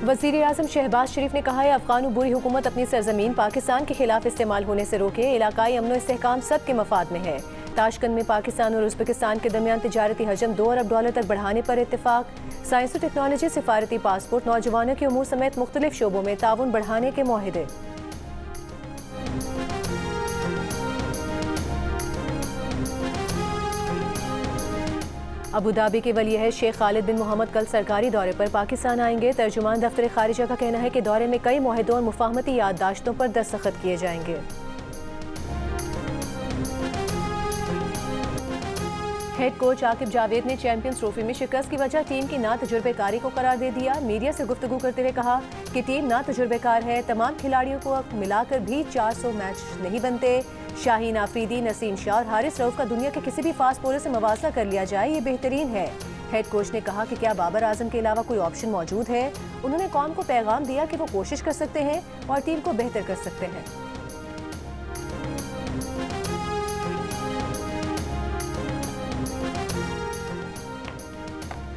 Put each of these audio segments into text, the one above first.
वज़ीर आज़म शहबाज शरीफ ने कहा है अफगान बुरी हुकूमत अपनी सरजमीन पाकिस्तान के खिलाफ इस्तेमाल होने से रोके। इलाकाई अमन व इस्तेहकाम सब के मफाद में है। ताशकंद में पाकिस्तान और उज़्बेकिस्तान के दरमियान तिजारती हजम $2 अरब तक बढ़ाने पर इत्तेफाक। साइंस और टेक्नोलॉजी, सिफारती पासपोर्ट, नौजवानों के उमूर समेत मुख्तलिफ शोबों में ताउन बढ़ाने के मुआहदे। अबू धाबी के वली शेख खालिद बिन मोहम्मद कल सरकारी दौरे पर पाकिस्तान आएंगे। तर्जुमान दफ्तर खारिजा का कहना है कि दौरे में कई मुआहदों और मुफाहमती याददाश्तों पर दस्तखत किए जाएंगे। हेड कोच आकिब जावेद ने चैंपियंस ट्रॉफी में शिकस्त की वजह टीम की ना तजुर्बेकारी को करार दे दिया। मीडिया से गुफ्तगू करते हुए कहा कि टीम ना तजुर्बेकार है, तमाम खिलाड़ियों को मिलाकर भी 400 मैच नहीं बनते। शाहीन आफरीदी, नसीम शाह और हारिस रऊफ का दुनिया के किसी भी फास्ट बॉलर से मुवाज़ना कर लिया जाए, ये बेहतरीन है। हेड कोच ने कहा कि क्या बाबर आजम के अलावा कोई ऑप्शन मौजूद है। उन्होंने कौम को पैगाम दिया कि वो कोशिश कर सकते हैं और टीम को बेहतर कर सकते हैं।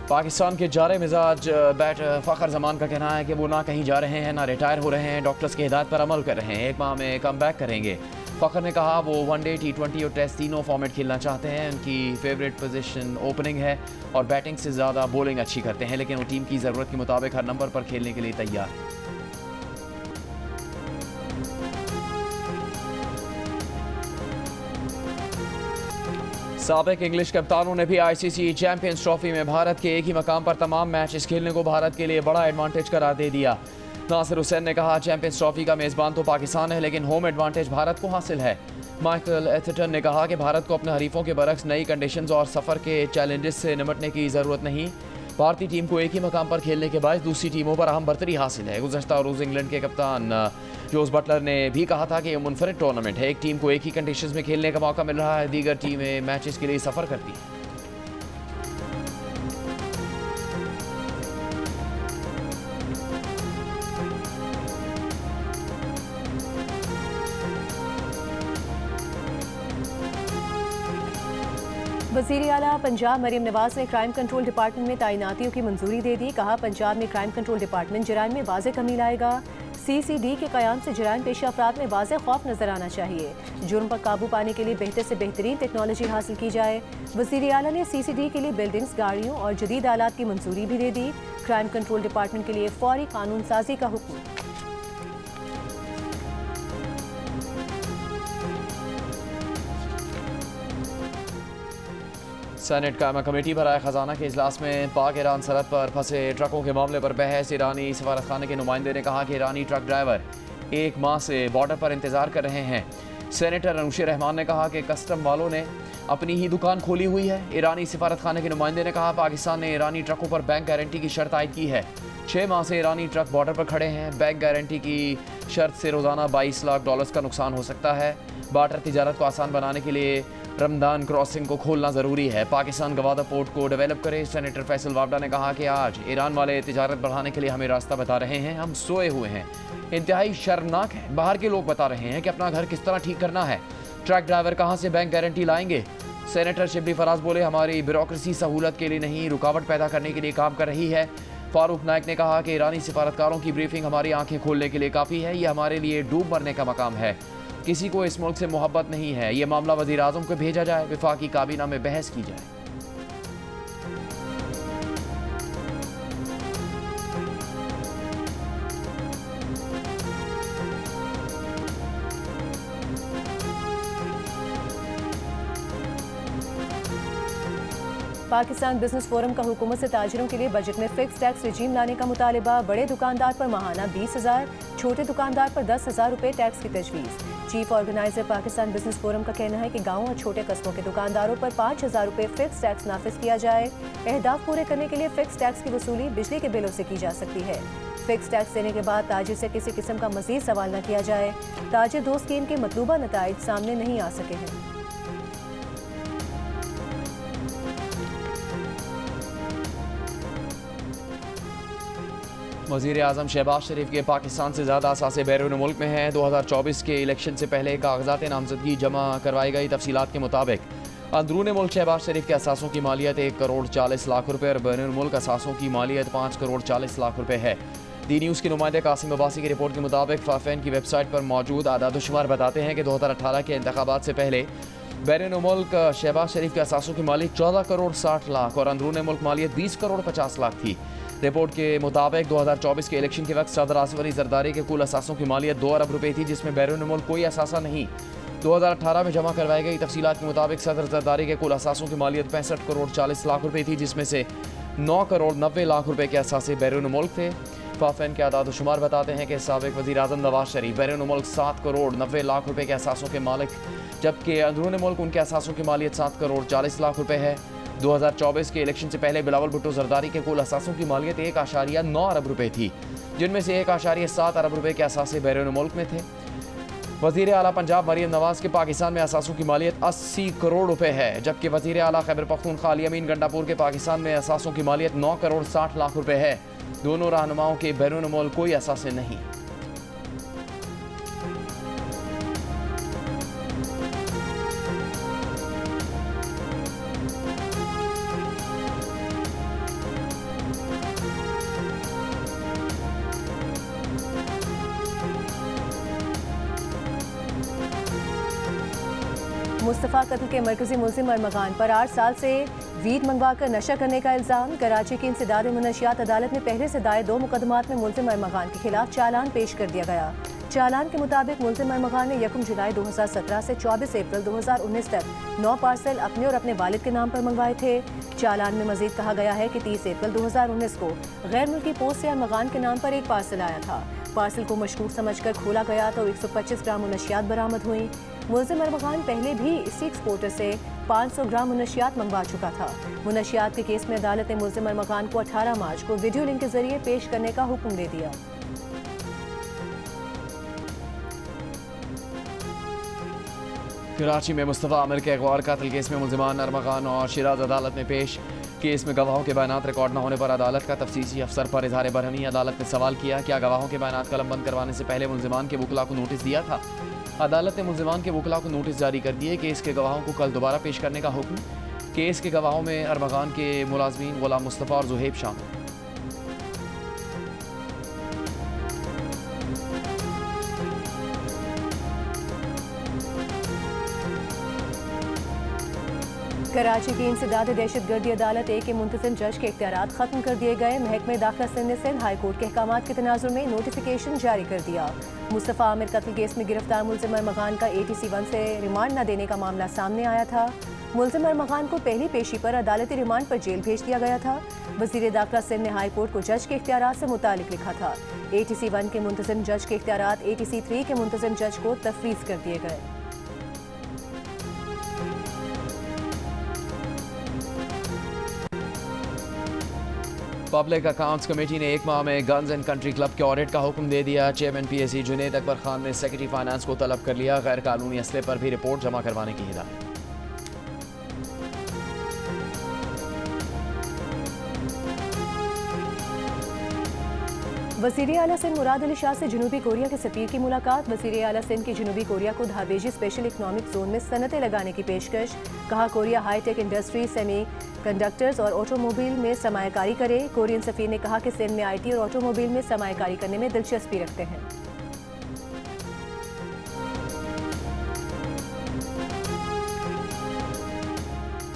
पाकिस्तान के जारे मिजाज बैटर फ़खर जमान का कहना है कि वो ना कहीं जा रहे हैं, ना रिटायर हो रहे हैं, डॉक्टर्स की हिदायत पर अमल कर रहे हैं, 1 माह में कम बैक करेंगे। फ़खर ने कहा वो वनडे, T20 और टेस्ट तीनों फॉर्मेट खेलना चाहते हैं। उनकी फेवरेट पोजीशन ओपनिंग है और बैटिंग से ज़्यादा बॉलिंग अच्छी करते हैं, लेकिन वो टीम की ज़रूरत के मुताबिक हर नंबर पर खेलने के लिए तैयार है। साबिक इंग्लिश कप्तानों ने भी ICC चैंपियंस ट्रॉफी में भारत के एक ही मकाम पर तमाम मैचेस खेलने को भारत के लिए बड़ा एडवांटेज करार दे दिया। नासिर हुसैन ने कहा चैंपियंस ट्रॉफी का मेज़बान तो पाकिस्तान है, लेकिन होम एडवांटेज भारत को हासिल है। माइकल एथर्टन ने कहा कि भारत को अपने हरीफों के बरक्स नई कंडीशंस और सफ़र के चैलेंजेस से निपटने की ज़रूरत नहीं। भारतीय टीम को एक ही मकाम पर खेलने के बाद दूसरी टीमों पर अहम बरतरी हासिल है। गुज़श्ता रोज़ इंग्लैंड के कप्तान जोस बटलर ने भी कहा था कि यह मुनफरिद टूर्नामेंट है, एक टीम को एक ही कंडीशंस में खेलने का मौका मिल रहा है, दीगर टीमें मैचेस के लिए सफ़र करती हैं। वज़ीर आला पंजाब मरीम नवाज ने क्राइम कंट्रोल डिपार्टमेंट में तैनातियों की मंजूरी दे दी। कहा पंजाब में क्राइम कंट्रोल डिपार्टमेंट जराइम में वाज़ेह कमी लाएगा। CCD के क़याम से जराइम पेशा अफराद में वाज़ेह खौफ नजर आना चाहिए। जुर्म पर काबू पाने के लिए बेहतर से बेहतरीन टेक्नोलॉजी हासिल की जाए। वज़ीर आला ने CCD के लिए बिल्डिंग्स, गाड़ियों और जदीद आलात की मंजूरी भी दे दी। क्राइम कंट्रोल डिपार्टमेंट के लिए फौरी कानून साजी का हुक्म। सेनेट कायमा कमेटी बराए ख़जाना के इजलास में पाक ईरान सरहद पर फंसे ट्रकों के मामले पर बहस। ईरानी सफारतखाने के नुमाइंदे ने कहा कि ईरानी ट्रक ड्राइवर 1 माह से बॉर्डर पर इंतज़ार कर रहे हैं। सेनेटर अनुशी रहमान ने कहा कि कस्टम वालों ने अपनी ही दुकान खोली हुई है। ईरानी सफारतखाने के नुमाइंदे ने कहा पाकिस्तान ने ईरानी ट्रकों पर बैंक गारंटी की शर्त आयद की है। 6 माह से ईरानी ट्रक बॉर्डर पर खड़े हैं। बैंक गारंटी की शर्त से रोज़ाना $22 लाख का नुकसान हो सकता है। बार्डर तिजारत को आसान बनाने के लिए रमदान क्रॉसिंग को खोलना ज़रूरी है। पाकिस्तान गवादा पोर्ट को डेवलप करे। सेनेटर फैसल वावडा ने कहा कि आज ईरान वाले तिजारत बढ़ाने के लिए हमें रास्ता बता रहे हैं, हम सोए हुए हैं। इंतहाई शर्मनाक है, बाहर के लोग बता रहे हैं कि अपना घर किस तरह ठीक करना है। ट्रक ड्राइवर कहाँ से बैंक गारंटी लाएंगे। सेनेटर शिबली फराज बोले हमारी ब्यूरोक्रेसी सहूलत के लिए नहीं, रुकावट पैदा करने के लिए काम कर रही है। फारूक नाइक ने कहा कि ईरानी सिफारतकारों की ब्रीफिंग हमारी आंखें खोलने के लिए काफ़ी है, ये हमारे लिए डूब मरने का मकाम है। किसी को इस मुल्क से मोहब्बत नहीं है। ये मामला वज़ीर आज़म को भेजा जाए, विफाकी काबीना में बहस की जाए। पाकिस्तान बिजनेस फोरम का हुकूमत से ताजिरों के लिए बजट में फिक्स टैक्स रजीम लाने का मुतालिबा। बड़े दुकानदार पर माहाना 20,000, छोटे दुकानदार पर 10,000 रुपये टैक्स की तजवीज़। Chief organiser Pakistan business forum का कहना है कि गाँव और छोटे कस्बों के दुकानदारों पर 5,000 रुपये फिक्स टैक्स नाफिज किया जाए। अहदाफ पूरे करने के लिए फिक्स टैक्स की वसूली बिजली के बिलों से की जा सकती है। फिक्स टैक्स देने के बाद ताजिर से किसी किस्म का मजीद सवाल न किया जाए। ताजिर 2 स्कीम के मतलूबा नताइज सामने नहीं आ सके हैं। वज़ीर आज़म शहबाज शरीफ के पाकिस्तान से ज़्यादा असासे बैरून मुल्क में हैं। 2024 के इलेक्शन से पहले कागजात नामजदगी जमा करवाई गई तफसीलात के मुताबिक अंदरून मुल्क शहबाज शरीफ के असासों की मालियत 1 करोड़ 40 लाख रुपये और बैरून मुल्क असासों की मालियत 5 करोड़ 40 लाख रुपये है। दी न्यूज़ के नुमाइंदे कासिम अब्बासी की रिपोर्ट के मुताबिक फाफेन की वेबसाइट पर मौजूद आदाद-ओ-शुमार बताते हैं कि 2018 के इंतखाबात से पहले बैरून मुल्क शहबाज शरीफ के असासों की मालियत 14 करोड़ 60 लाख और अंदरून मुल्क मालियत 20 करोड़ 50 लाख थी। रिपोर्ट के मुताबिक 2024 के इलेक्शन के वक्त सदर आसिफ अली जरदारी के कुल असासों की मालियत 2 अरब रुपये थी, जिसमें बैरून मुल्क कोई असासा नहीं। 2018 में जमा करवाई गई तफसीलात के मुताबिक सदर जरदारी के कुल असासों की मालियत 65 करोड़ 40 लाख रुपये थी, जिसमें से 9 करोड़ 90 लाख रुपये के असासे बैरून मुल्क थे। फाफेन के आदाद-ओ-शुमार बताते हैं कि साबिक वज़ीर आज़म नवाज शरीफ बैरून मुल्क 7 करोड़ 90 लाख रुपये के असासों के मालिक, जबकि अंदरून मुल्क उनके असासों की मालियत 7 करोड़ 40 लाख रुपये है। 2024 के इलेक्शन से पहले बिलावल भुट्टो जरदारी के कुल असासों की मालियत 1.9 अरब रुपये थी, जिनमें से 1.7 अरब रुपये के असासे बैरून मुल्क में थे। वज़ीर आला पंजाब मरियम नवाज के पाकिस्तान में असासों की मालियत 80 करोड़ रुपये है, जबकि वज़ीर आला खैबर पख्तूनख्वा अली अमीन गंडापुर के पाकिस्तान में असासों की मालियत 9 करोड़ 60 लाख रुपये है। दोनों रहनुमाओं के बैरून मुल्क कोई असासे नहीं। मुस्तफ़ा कत्ल के मरकजी मुलजिम अरमगान पर 8 साल से वीड मंगवा कर नशा करने का इल्ज़ाम। कराची की इंसदाद मुनशियात अदालत में पहले से दायर 2 मुकदमात में मुलजिम अरमगान के खिलाफ चालान पेश कर दिया गया। चालान के मुताबिक मुलजिम अरमगान ने 1 जुलाई 2017 से 24 अप्रैल 2019 तक 9 पार्सल अपने और अपने वालिद के नाम पर मंगवाए थे। चालान में मजीद कहा गया है कि 30 अप्रैल 2019 को गैर मुल्की पोस्ट से अरमगान के नाम पर एक पार्सल आया था। पार्सल को मशकूक समझकर खोला गया तो 125 ग्राम मुनशियात बरामद हुई। मुलजिम अरमगान पहले भी इसी एक्सपोर्टर से 500 ग्राम मुनशियात मंगवा चुका था। मुनशियात के केस में अदालत ने मुलजिम अरमगान को 18 मार्च को वीडियो लिंक के जरिए पेश करने का हुक्म दे दिया। कराची में मुस्तफ़ा आमिर के अगवा और कत्ल केस में मुलजिमान अरमगान और शिराज अदालत में पेश। केस में गवाहों के बयानात रिकॉर्ड न होने पर अदालत का तफ्तीशी अफसर पर इजहार बरहमी। अदालत ने सवाल किया, क्या गवाहों के बयानात कलम बंद करवाने से पहले मुलजिमान के वकला को नोटिस दिया था? अदालत ने मुलजिमान के वकला को नोटिस जारी कर दिए। केस के गवाहों को कल दोबारा पेश करने का हुक्म। केस के गवाहों में अरमगान के मुलाजमीन गुलाम मुस्तफ़ा और जुहैब शामिल। कराची की इंसदाद दहशतगर्दी अदालत ए के मुंतज़िम जज के इख्तियारात खत्म कर दिए गए। महकमे दाखिला सिंध ने सिंध हाई कोर्ट के अहकामात के तनाजुर में नोटिफिकेशन जारी कर दिया। मुस्तफ़ा आमिर कत्ल केस में गिरफ्तार मुलजिम अरमगान का ATC 1 से रिमांड न देने का मामला सामने आया था। मुलजिम अरमगान को पहली पेशी पर अदालती रिमांड पर जेल भेज दिया गया था। वज़ीर दाखिला सिंध ने हाई कोर्ट को जज के इख्तियारात से मुतालिक लिखा था। ATC 1 के मुंतज़िम जज के इख्तियारात ATC 3 के मुंतज़िम जज को तफवीज़ कर दिए गए। पब्लिक अकाउंट्स कमेटी ने 1 माह में गन्स एंड कंट्री क्लब के ऑडिट का हुक्म दे दिया। चेयरमैन PSC जुनैद अकबर खान ने सेक्रेटरी फाइनेंस को तलब कर लिया। गैर कानूनी असले पर भी रिपोर्ट जमा करवाने की हिदायत। वज़ीर आला सिंध मुराद अली शाह से जनूबी कोरिया के सफ़ीर की मुलाकात। वज़ीर आला सिंध की जनूबी कोरिया को धाबेजी स्पेशल इकनॉमिक जोन में सनतें लगाने की पेशकश। कहा, Korea high tech industry, semiconductors और ऑटोमोबाइल में सरमायाकारी करे। कोरियन सफ़ीर ने कहा कि सिंध में IT और ऑटोमोबाइल में सरमायाकारी करने में दिलचस्पी रखते हैं।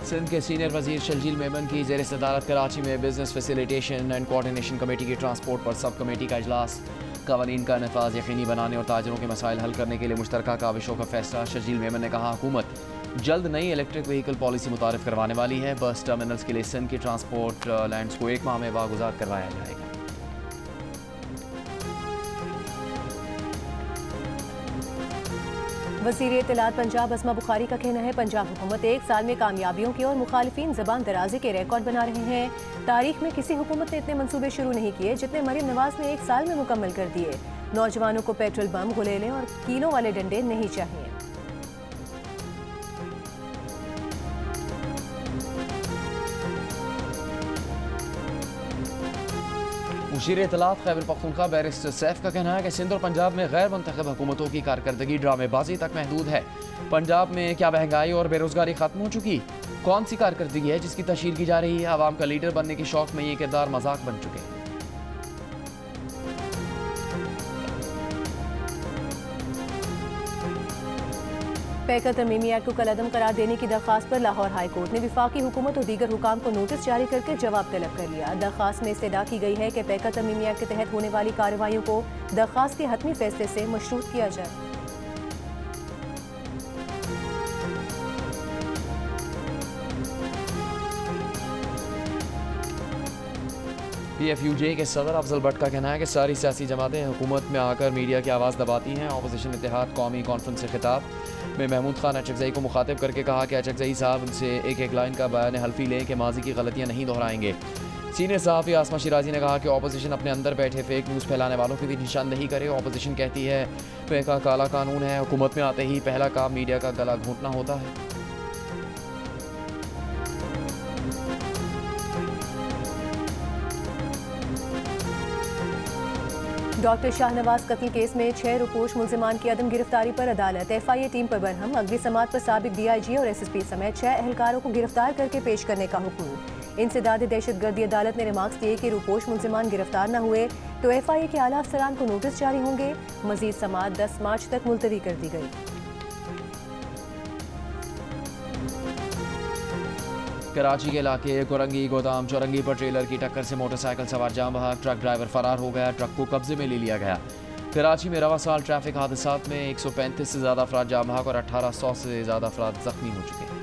सिंध के सीनियर वजीर शर्जील मेमन की ज़ेर सदारत कराची में business facilitation and coordination committee की ट्रांसपोर्ट पर सब कमेटी का इजलास। कवानीन का नफाज यकीनी बनाने और ताजरों के मसाइल हल करने के लिए मुश्तरका काविशों का फैसला। शर्जील मेमन ने कहा, हुकूमत जल्द नई इलेक्ट्रिक व्हीकल पॉलिसी मुतारिफ करवाने वाली है। बस टर्मिनल्स के लिए सिंध की ट्रांसपोर्ट लैंड्स को 1 माह में वागुजार करवाया जाएगा। वज़ीर इत्तलात पंजाब अस्मा बुखारी का कहना है, पंजाब हुकूमत 1 साल में कामयाबियों के और मुखालिफिन ज़बान दराजी के रिकॉर्ड बना रहे हैं। तारीख में किसी हुकूमत ने इतने मंसूबे शुरू नहीं किए जितने मरीम नवाज ने 1 साल में मुकम्मल कर दिए। नौजवानों को पेट्रोल बम, गुलेलें और कीलों वाले डंडे नहीं चाहिए। मुशीर इत्तलात खैबर पख्तूनख्वा बैरिस्टर सैफ का कहना है कि सिंध और पंजाब में गैर मुंतखब हुकूमतों की कारकर्दगी ड्रामेबाजी तक महदूद है। पंजाब में क्या महंगाई और बेरोजगारी खत्म हो चुकी? कौन सी कारकर्दगी है जिसकी तशहीर की जा रही है? आवाम का लीडर बनने के शौक में ये किरदार मजाक बन चुके हैं। पैका तरमीमी एक्ट को कलअदम करार देने की दरख्वास्त पर लाहौर हाई कोर्ट ने वफाकी हुकूमत और दीगर हुकाम को नोटिस जारी करके जवाब तलब कर लिया। दरख्वास्त में इस्तदा की गई है कि पैका तरमीमी एक्ट के तहत होने वाली कार्रवाइयों को दरख्वास्त के हतमी फैसले से मशरूत किया जाए। PFUJ के सदर अफजल भट्ट का कहना है कि सारी सियासी जमातें हुकूमत में आकर मीडिया की आवाज़ दबाती हैं। अपोजिशन इत्तेहाद कौमी कॉन्फ्रेंस से खिताब में महमूद खान अचकजई को मुखातिब करके कहा कि अचकजई साहब उनसे एक एक लाइन का बयान हल्फी लें कि माजी की गलतियाँ नहीं दोहराएंगे। सीनियर सहाफ़ी आसमा शिराजी ने कहा कि अपोजिशन अपने अंदर बैठे फेक न्यूज़ फैलाने वालों की भी निशानदेही करे। अपोजिशन कहती है पैका काला कानून है, हुकूमत में आते ही पहला काम मीडिया का गला घोंटना होता है। डॉक्टर शाहनवाज कत्ल केस में 6 रुपोश मुलजिमान की अदम गिरफ्तारी पर अदालत FIA टीम पर बरहम। अगली समात पर साबिक DIG और SSP समेत 6 एहलकारों को गिरफ्तार करके पेश करने का हुक्म। इंसदाद दहशतगर्दी अदालत ने रिमार्क्स दिए कि रुपोश मुलजिमान गिरफ्तार न हुए तो FIA के आला अफसरान को नोटिस जारी होंगे। मजीद समात 10 मार्च तक मुलतवी कर दी गई। कराची के इलाके कोरंगी गोदाम चौरंगी पर ट्रेलर की टक्कर से मोटरसाइकिल सवार जाम बहाक, ट्रक ड्राइवर फरार हो गया। ट्रक को कब्जे में ले लिया गया। कराची में रवा साल ट्रैफिक हादसात में 135 से ज़्यादा अफराद जाम बहाक और 1800 से ज़्यादा अफराद जख्मी हो चुके हैं।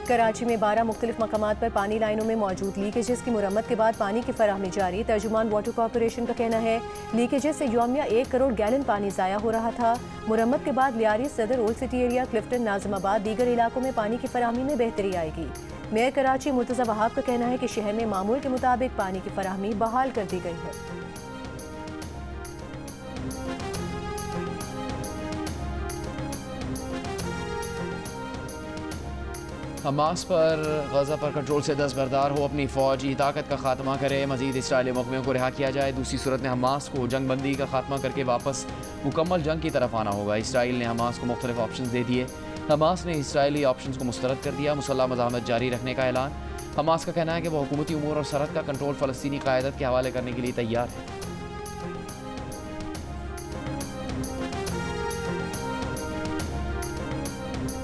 कराची में 12 मुख्तलिफ मकामात पर पानी लाइनों में मौजूद लीकेजेस की मुरम्मत के बाद पानी की फराहमी जारी। तर्जुमान वाटर कॉरपोरेशन का कहना है लीकेजेस से यौमिया 1 करोड़ गैलन पानी ज़ाया हो रहा था। मुरम्मत के बाद लियारी, सदर, old city area, Clifton, Nazimabad दीगर इलाकों में पानी की फराहमी में बेहतरी आएगी। मेयर कराची मुर्तज़ा वहाब का कहना है कि शहर में मामूल के मुताबिक पानी की फराहमी बहाल कर दी गई है। हमास पर गजा पर कंट्रोल से दस्तबरदार हो, अपनी फौजी ताकत का खात्मा करे, मजीद इसराइली मुक़िमों को रिहा किया जाए। दूसरी सूरत में हमास को जंग बंदी का खात्मा करके वापस मुकम्मल जंग की तरफ आना होगा। इसराइल ने हमास को मुख्तलिफ ऑप्शन दे दिए। हमास ने इसराइली ऑप्शन को मुस्तरद कर दिया। मुसल्लह मज़ाहमत जारी रखने का ऐलान। हमास का कहना है कि वह हुकूमती उमूर और सरहद का कंट्रोल फ़लस्तीनी क़यादत के हवाले करने के लिए तैयार है।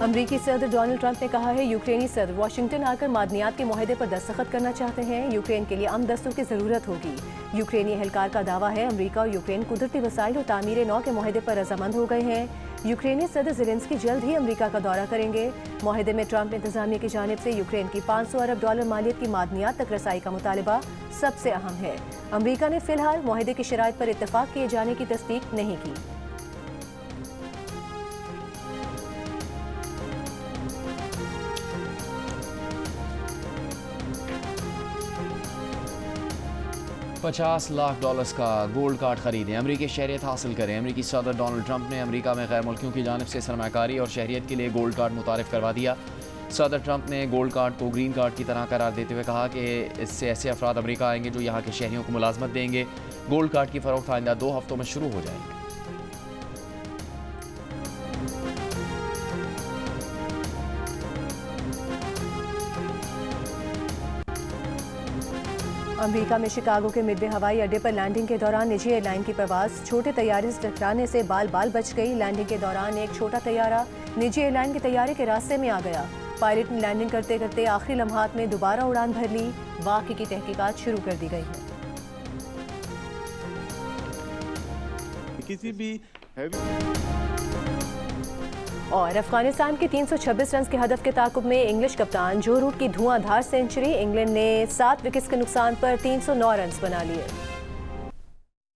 अमरीकी सदर डोनाल्ड ट्रंप ने कहा है यूक्रेनी सदर वाशिंगटन आकर मादनियात के मुआहदे पर दस्तखत करना चाहते हैं। यूक्रेन के लिए अमन दस्तूर की ज़रूरत होगी। यूक्रेनी एहलकार का दावा है अमरीका और यूक्रेन कुदरती वसाइल और तामीर नौ के मुआहदे पर रजामंद हो गए हैं। यूक्रेनी सदर ज़ेलेंस्की जल्द ही अमरीका का दौरा करेंगे। मुआहदे में ट्रंप इंतजामिया की जानिब से यूक्रेन की $500 अरब मालियत की मादनियात तक रसाई का मुतालबा सबसे अहम है। अमरीका ने फिलहाल मुआहदे की शराइत पर इत्तफाक किए जाने की तस्दीक नहीं की। $50 लाख का गोल्ड कार्ड खरीदें, अमरीकी शहरियत हासिल करें। अमरीकी सदर डोनाल्ड ट्रंप ने अमरीका में गैर मुल्कियों की जानिब से सरमाकारी और शहरियत के लिए गोल्ड कार्ड मुतारिफ करवा दिया। सदर ट्रंप ने गोल्ड कार्ड को ग्रीन कार्ड की तरह करार देते हुए कहा कि इससे ऐसे अफराद अमरीका आएंगे जो यहाँ के शहरियों को मुलाजमत देंगे। गोल्ड कार्ड की फरोख्त आइंदा 2 हफ्तों में शुरू हो जाएगी। अमेरिका में शिकागो के मिडवे हवाई अड्डे पर लैंडिंग के दौरान निजी एयरलाइन की परवाज़ छोटे तैयारे से टकराने से बाल बाल बच गई। लैंडिंग के दौरान एक छोटा तैयारा निजी एयरलाइन के तैयारे के रास्ते में आ गया। पायलट ने लैंडिंग करते करते आखिरी लम्हात में दोबारा उड़ान भर ली। वाक़े की तहकीकात शुरू कर दी गई है। किसी भी और अफगानिस्तान के 326 रन के हदफ के ताकुब में इंग्लिश कप्तान जो रूट की धुआंधार सेंचुरी। इंग्लैंड ने 7 विकेट्स के नुकसान पर 309 रन बना लिए।